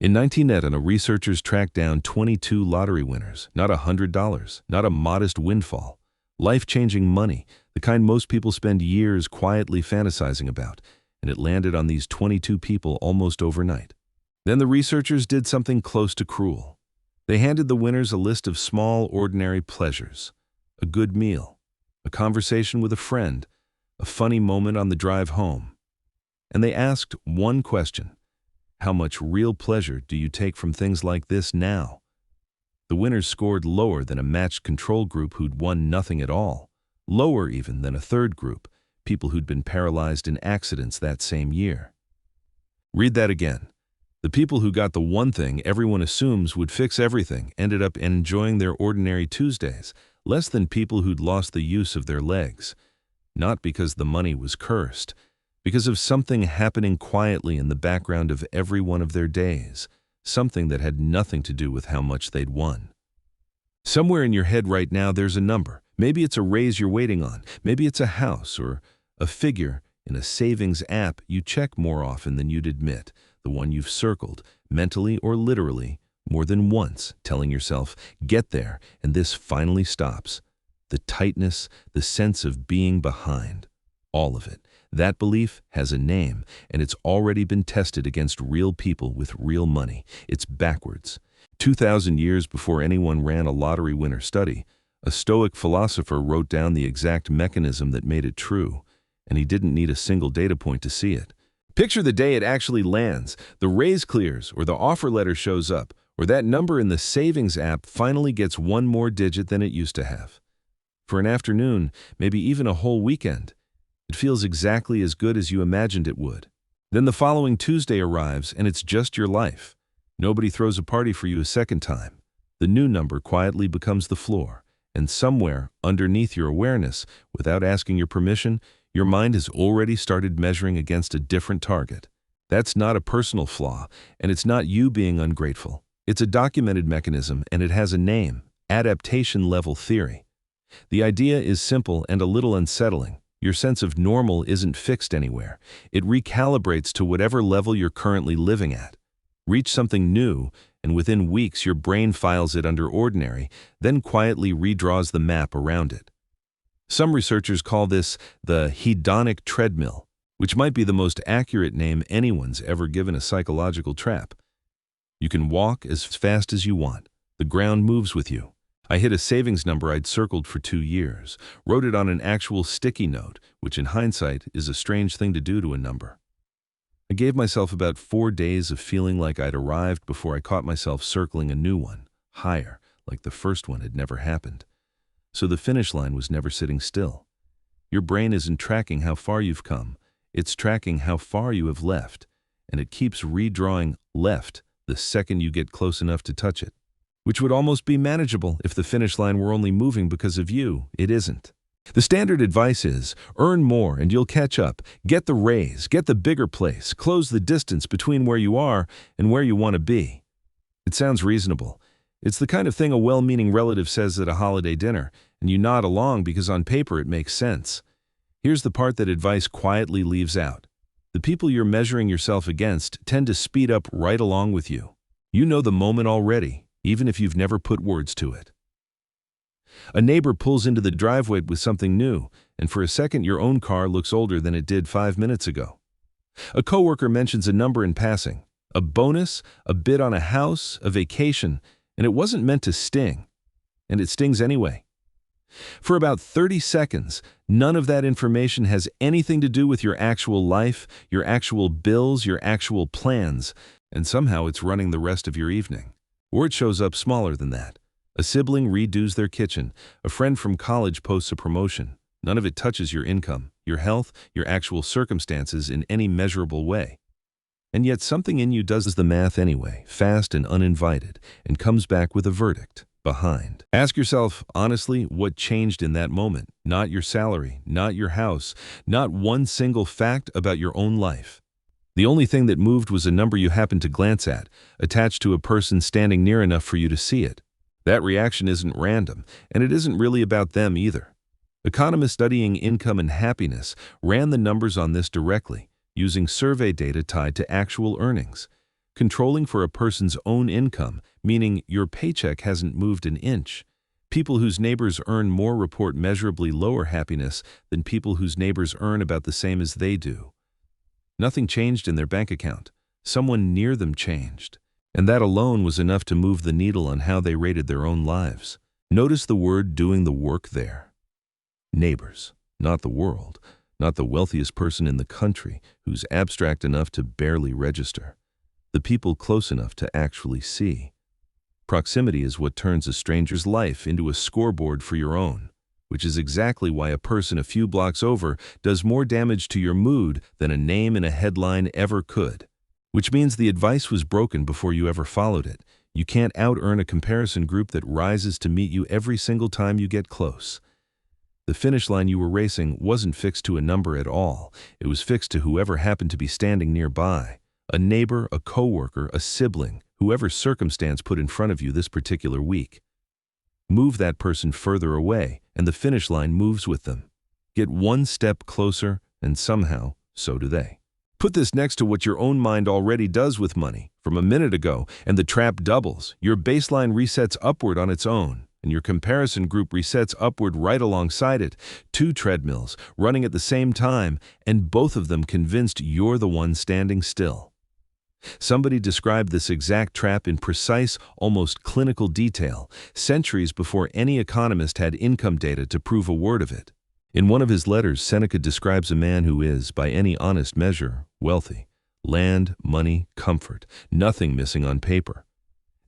In 1910, researchers tracked down 22 lottery winners, not $100, not a modest windfall. Life-changing money, the kind most people spend years quietly fantasizing about, and it landed on these 22 people almost overnight. Then the researchers did something close to cruel. They handed the winners a list of small, ordinary pleasures: a good meal, a conversation with a friend, a funny moment on the drive home. And they asked one question: how much real pleasure do you take from things like this now? The winners scored lower than a matched control group who'd won nothing at all, lower even than a third group, people who'd been paralyzed in accidents that same year. Read that again. The people who got the one thing everyone assumes would fix everything ended up enjoying their ordinary Tuesdays, less than people who'd lost the use of their legs. Not because the money was cursed, because of something happening quietly in the background of every one of their days, something that had nothing to do with how much they'd won. Somewhere in your head right now there's a number. Maybe it's a raise you're waiting on. Maybe it's a house or a figure in a savings app you check more often than you'd admit, the one you've circled, mentally or literally, more than once, telling yourself, get there, and this finally stops. The tightness, the sense of being behind, all of it. That belief has a name, and it's already been tested against real people with real money. It's backwards. 2,000 years before anyone ran a lottery winner study, a Stoic philosopher wrote down the exact mechanism that made it true, and he didn't need a single data point to see it. Picture the day it actually lands, the raise clears, or the offer letter shows up, or that number in the savings app finally gets one more digit than it used to have. For an afternoon, maybe even a whole weekend, it feels exactly as good as you imagined it would. Then the following Tuesday arrives, and it's just your life. Nobody throws a party for you a second time. The new number quietly becomes the floor, and somewhere underneath your awareness, without asking your permission, your mind has already started measuring against a different target. That's not a personal flaw, and it's not you being ungrateful. It's a documented mechanism, and it has a name: adaptation-level theory. The idea is simple and a little unsettling. Your sense of normal isn't fixed anywhere. It recalibrates to whatever level you're currently living at. Reach something new, and within weeks your brain files it under ordinary, then quietly redraws the map around it. Some researchers call this the hedonic treadmill, which might be the most accurate name anyone's ever given a psychological trap. You can walk as fast as you want. The ground moves with you. I hit a savings number I'd circled for 2 years, wrote it on an actual sticky note, which in hindsight is a strange thing to do to a number. I gave myself about 4 days of feeling like I'd arrived before I caught myself circling a new one, higher, like the first one had never happened. So the finish line was never sitting still. Your brain isn't tracking how far you've come, it's tracking how far you have left, and it keeps redrawing left the second you get close enough to touch it. Which would almost be manageable if the finish line were only moving because of you. It isn't. The standard advice is, earn more and you'll catch up. Get the raise, get the bigger place, close the distance between where you are and where you want to be. It sounds reasonable. It's the kind of thing a well-meaning relative says at a holiday dinner, and you nod along because on paper it makes sense. Here's the part that advice quietly leaves out. The people you're measuring yourself against tend to speed up right along with you. You know the moment already, even if you've never put words to it. A neighbor pulls into the driveway with something new, and for a second your own car looks older than it did 5 minutes ago. A coworker mentions a number in passing, a bonus, a bid on a house, a vacation, and it wasn't meant to sting. And it stings anyway. For about 30 seconds, none of that information has anything to do with your actual life, your actual bills, your actual plans, and somehow it's running the rest of your evening. Or it shows up smaller than that. A sibling redoes their kitchen. A friend from college posts a promotion. None of it touches your income, your health, your actual circumstances in any measurable way. And yet something in you does the math anyway, fast and uninvited, and comes back with a verdict: behind. Ask yourself, honestly, what changed in that moment? Not your salary, not your house, not one single fact about your own life. The only thing that moved was a number you happened to glance at, attached to a person standing near enough for you to see it. That reaction isn't random, and it isn't really about them either. Economists studying income and happiness ran the numbers on this directly, using survey data tied to actual earnings. Controlling for a person's own income, meaning your paycheck hasn't moved an inch. People whose neighbors earn more report measurably lower happiness than people whose neighbors earn about the same as they do. Nothing changed in their bank account. Someone near them changed. And that alone was enough to move the needle on how they rated their own lives. Notice the word doing the work there. Neighbors, not the world, not the wealthiest person in the country who's abstract enough to barely register. The people close enough to actually see. Proximity is what turns a stranger's life into a scoreboard for your own, which is exactly why a person a few blocks over does more damage to your mood than a name in a headline ever could. Which means the advice was broken before you ever followed it. You can't out-earn a comparison group that rises to meet you every single time you get close. The finish line you were racing wasn't fixed to a number at all. It was fixed to whoever happened to be standing nearby. A neighbor, a coworker, a sibling, whoever circumstance put in front of you this particular week. Move that person further away, and the finish line moves with them. Get one step closer, and somehow, so do they. Put this next to what your own mind already does with money from a minute ago, and the trap doubles. Your baseline resets upward on its own, and your comparison group resets upward right alongside it. Two treadmills running at the same time, and both of them convinced you're the one standing still. Somebody described this exact trap in precise, almost clinical detail, centuries before any economist had income data to prove a word of it. In one of his letters, Seneca describes a man who is, by any honest measure, wealthy. Land, money, comfort, nothing missing on paper.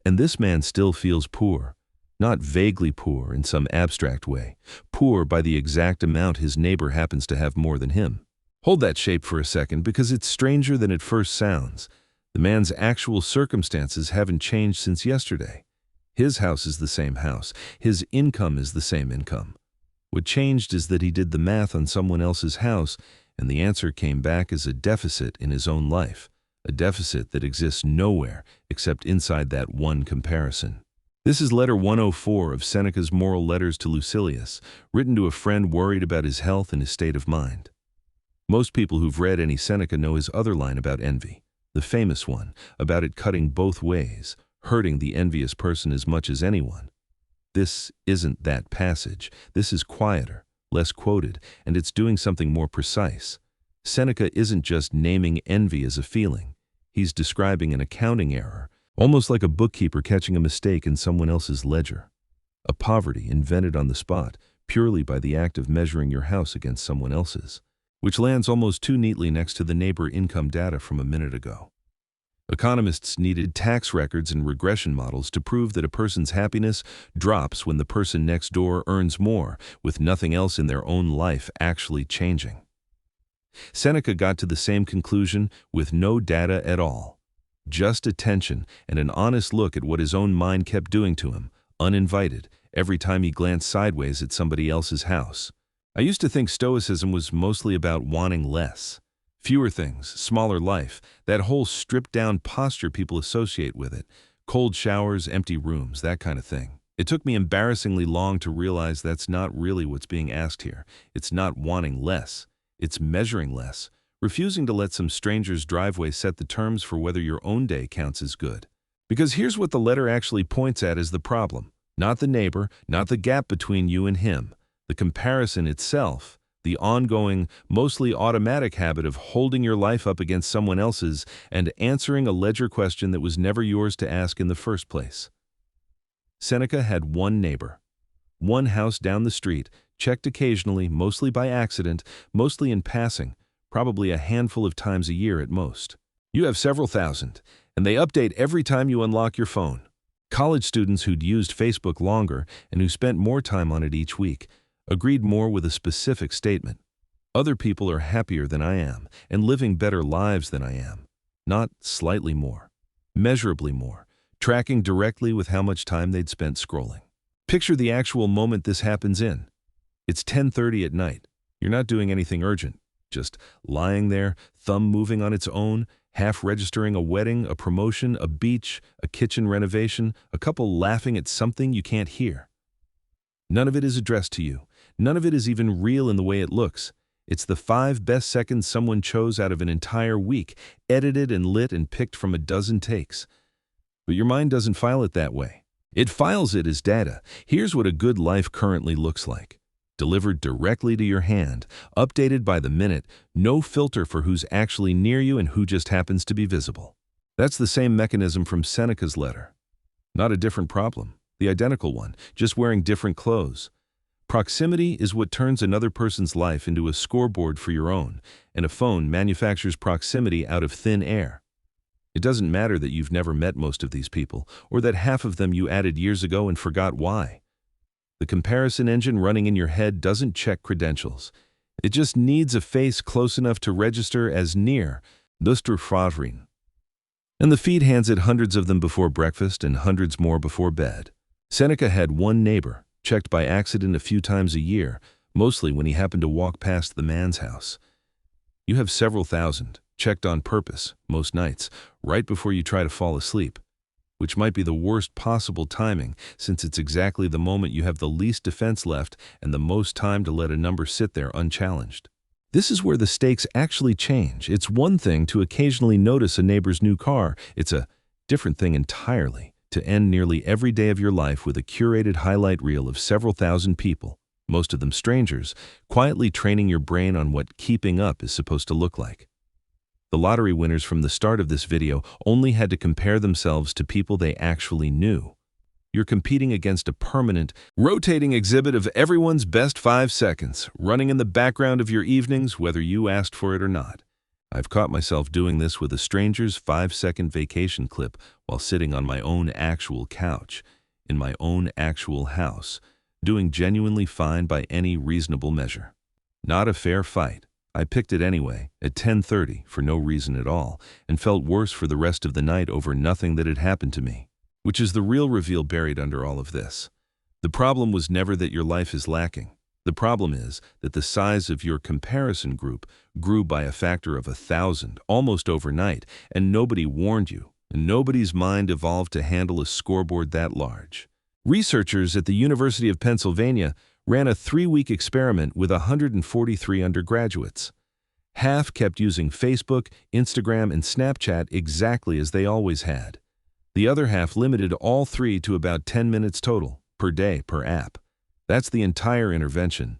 And this man still feels poor. Not vaguely poor in some abstract way. Poor by the exact amount his neighbor happens to have more than him. Hold that shape for a second, because it's stranger than it first sounds. The man's actual circumstances haven't changed since yesterday. His house is the same house. His income is the same income. What changed is that he did the math on someone else's house, and the answer came back as a deficit in his own life, a deficit that exists nowhere except inside that one comparison. This is letter 104 of Seneca's Moral Letters to Lucilius, written to a friend worried about his health and his state of mind. Most people who've read any Seneca know his other line about envy, the famous one, about it cutting both ways, hurting the envious person as much as anyone. This isn't that passage. This is quieter, less quoted, and it's doing something more precise. Seneca isn't just naming envy as a feeling. He's describing an accounting error, almost like a bookkeeper catching a mistake in someone else's ledger. A poverty invented on the spot, purely by the act of measuring your house against someone else's, which lands almost too neatly next to the neighbor income data from a minute ago. Economists needed tax records and regression models to prove that a person's happiness drops when the person next door earns more, with nothing else in their own life actually changing. Seneca got to the same conclusion with no data at all. Just attention and an honest look at what his own mind kept doing to him, uninvited, every time he glanced sideways at somebody else's house. I used to think Stoicism was mostly about wanting less. Fewer things, smaller life, that whole stripped-down posture people associate with it. Cold showers, empty rooms, that kind of thing. It took me embarrassingly long to realize that's not really what's being asked here. It's not wanting less. It's measuring less, refusing to let some stranger's driveway set the terms for whether your own day counts as good. Because here's what the letter actually points at as the problem. Not the neighbor, not the gap between you and him. The comparison itself. The ongoing, mostly automatic habit of holding your life up against someone else's and answering a ledger question that was never yours to ask in the first place. Seneca had one neighbor. One house down the street, checked occasionally, mostly by accident, mostly in passing, probably a handful of times a year at most. You have several thousand, and they update every time you unlock your phone. College students who'd used Facebook longer and who spent more time on it each week agreed more with a specific statement. Other people are happier than I am and living better lives than I am. Not slightly more, measurably more, tracking directly with how much time they'd spent scrolling. Picture the actual moment this happens in. It's 10:30 at night. You're not doing anything urgent, just lying there, thumb moving on its own, half registering a wedding, a promotion, a beach, a kitchen renovation, a couple laughing at something you can't hear. None of it is addressed to you. None of it is even real in the way it looks. It's the 5 best seconds someone chose out of an entire week, edited and lit and picked from a dozen takes. But your mind doesn't file it that way. It files it as data. Here's what a good life currently looks like. Delivered directly to your hand, updated by the minute, no filter for who's actually near you and who just happens to be visible. That's the same mechanism from Seneca's letter. Not a different problem, the identical one, just wearing different clothes. Proximity is what turns another person's life into a scoreboard for your own, and a phone manufactures proximity out of thin air. It doesn't matter that you've never met most of these people, or that half of them you added years ago and forgot why. The comparison engine running in your head doesn't check credentials. It just needs a face close enough to register as near, and the feed hands it hundreds of them before breakfast and hundreds more before bed. Seneca had one neighbor, checked by accident a few times a year, mostly when he happened to walk past the man's house. You have several thousand, checked on purpose, most nights, right before you try to fall asleep, which might be the worst possible timing since it's exactly the moment you have the least defense left and the most time to let a number sit there unchallenged. This is where the stakes actually change. It's one thing to occasionally notice a neighbor's new car. It's a different thing entirely to end nearly every day of your life with a curated highlight reel of several thousand people, most of them strangers, quietly training your brain on what keeping up is supposed to look like. The lottery winners from the start of this video only had to compare themselves to people they actually knew. You're competing against a permanent, rotating exhibit of everyone's best 5 seconds, running in the background of your evenings whether you asked for it or not. I've caught myself doing this with a stranger's 5-second vacation clip while sitting on my own actual couch, in my own actual house, doing genuinely fine by any reasonable measure. Not a fair fight. I picked it anyway, at 10:30, for no reason at all, and felt worse for the rest of the night over nothing that had happened to me, which is the real reveal buried under all of this. The problem was never that your life is lacking. The problem is that the size of your comparison group grew by a factor of 1,000 almost overnight, and nobody warned you, and nobody's mind evolved to handle a scoreboard that large. Researchers at the University of Pennsylvania ran a 3-week experiment with 143 undergraduates. Half kept using Facebook, Instagram, and Snapchat exactly as they always had. The other half limited all 3 to about 10 minutes total, per day, per app. That's the entire intervention.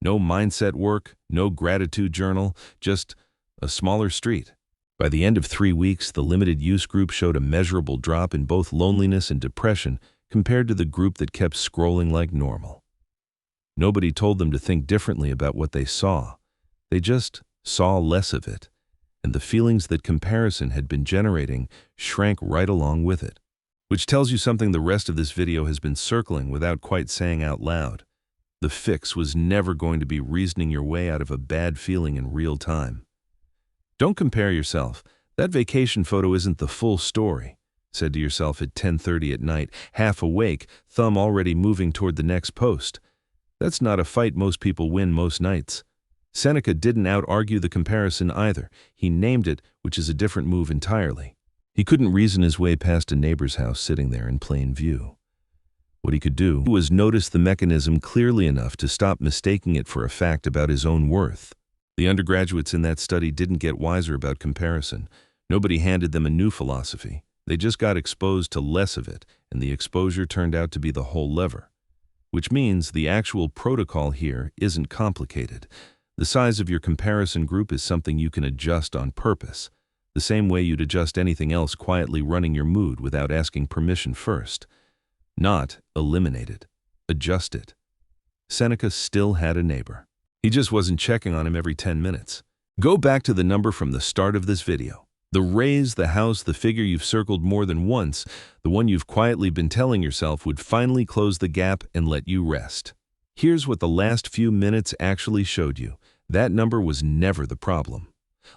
No mindset work, no gratitude journal, just a smaller street. By the end of 3 weeks, the limited use group showed a measurable drop in both loneliness and depression compared to the group that kept scrolling like normal. Nobody told them to think differently about what they saw. They just saw less of it, and the feelings that comparison had been generating shrank right along with it. Which tells you something the rest of this video has been circling without quite saying out loud. The fix was never going to be reasoning your way out of a bad feeling in real time. Don't compare yourself. That vacation photo isn't the full story. Said to yourself at 10:30 at night, half awake, thumb already moving toward the next post. That's not a fight most people win most nights. Seneca didn't out-argue the comparison either. He named it, which is a different move entirely. He couldn't reason his way past a neighbor's house sitting there in plain view. What he could do was notice the mechanism clearly enough to stop mistaking it for a fact about his own worth. The undergraduates in that study didn't get wiser about comparison. Nobody handed them a new philosophy. They just got exposed to less of it, and the exposure turned out to be the whole lever. Which means the actual protocol here isn't complicated. The size of your comparison group is something you can adjust on purpose, the same way you'd adjust anything else quietly running your mood without asking permission first. Not eliminate it, adjust it. Seneca still had a neighbor. He just wasn't checking on him every 10 minutes. Go back to the number from the start of this video. The raise, the house, the figure you've circled more than once, the one you've quietly been telling yourself would finally close the gap and let you rest. Here's what the last few minutes actually showed you. That number was never the problem.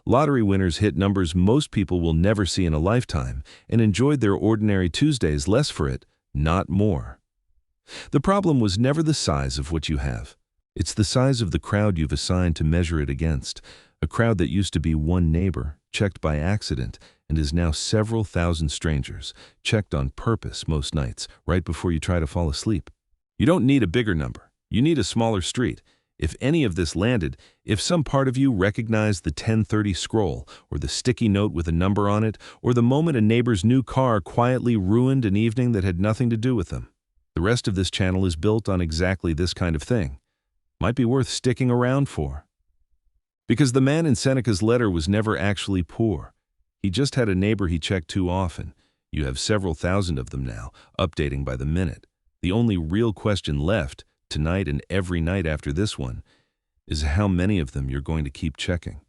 Lottery winners hit numbers most people will never see in a lifetime and enjoyed their ordinary Tuesdays less for it, not more. The problem was never the size of what you have. It's the size of the crowd you've assigned to measure it against, a crowd that used to be one neighbor, checked by accident, and is now several thousand strangers, checked on purpose most nights, right before you try to fall asleep. You don't need a bigger number. You need a smaller street. If any of this landed, if some part of you recognized the 1030 scroll, or the sticky note with a number on it, or the moment a neighbor's new car quietly ruined an evening that had nothing to do with them, the rest of this channel is built on exactly this kind of thing. Might be worth sticking around for. Because the man in Seneca's letter was never actually poor. He just had a neighbor he checked too often. You have several thousand of them now, updating by the minute. The only real question left, tonight and every night after this one, is how many of them you're going to keep checking.